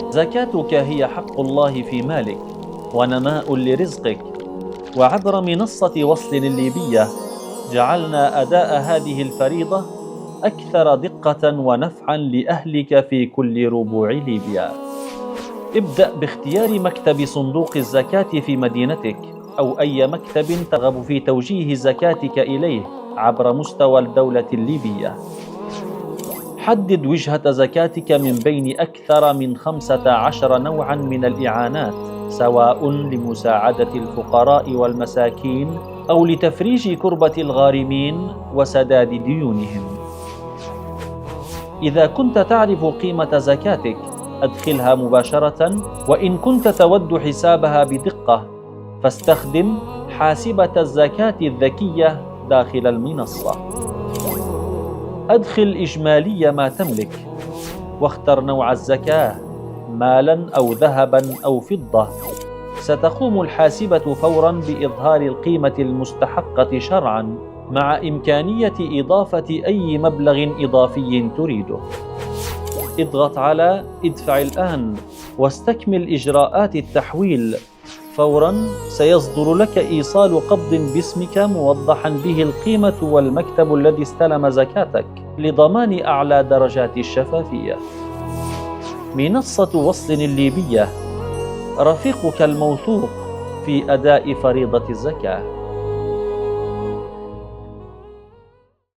زكاتك هي حق الله في مالك ونماء لرزقك. وعبر منصة وصل الليبية جعلنا أداء هذه الفريضة أكثر دقة ونفعا لأهلك في كل ربوع ليبيا. ابدأ باختيار مكتب صندوق الزكاة في مدينتك أو أي مكتب ترغب في توجيه زكاتك إليه عبر مستوى الدولة الليبية. حدد وجهة زكاتك من بين أكثر من 15 نوعا من الإعانات، سواء لمساعدة الفقراء والمساكين أو لتفريج كربة الغارمين وسداد ديونهم. إذا كنت تعرف قيمة زكاتك أدخلها مباشرة، وإن كنت تود حسابها بدقة فاستخدم حاسبة الزكاة الذكية داخل المنصة. أدخل إجمالي ما تملك واختر نوع الزكاة، مالاً أو ذهباً أو فضة. ستقوم الحاسبة فوراً بإظهار القيمة المستحقة شرعاً مع إمكانية إضافة أي مبلغ إضافي تريده. اضغط على ادفع الآن واستكمل إجراءات التحويل. فوراً سيصدر لك إيصال قبض باسمك موضحاً به القيمة والمكتب الذي استلم زكاتك لضمان أعلى درجات الشفافية. منصة وصل الليبية، رفيقك الموثوق في أداء فريضة الزكاة.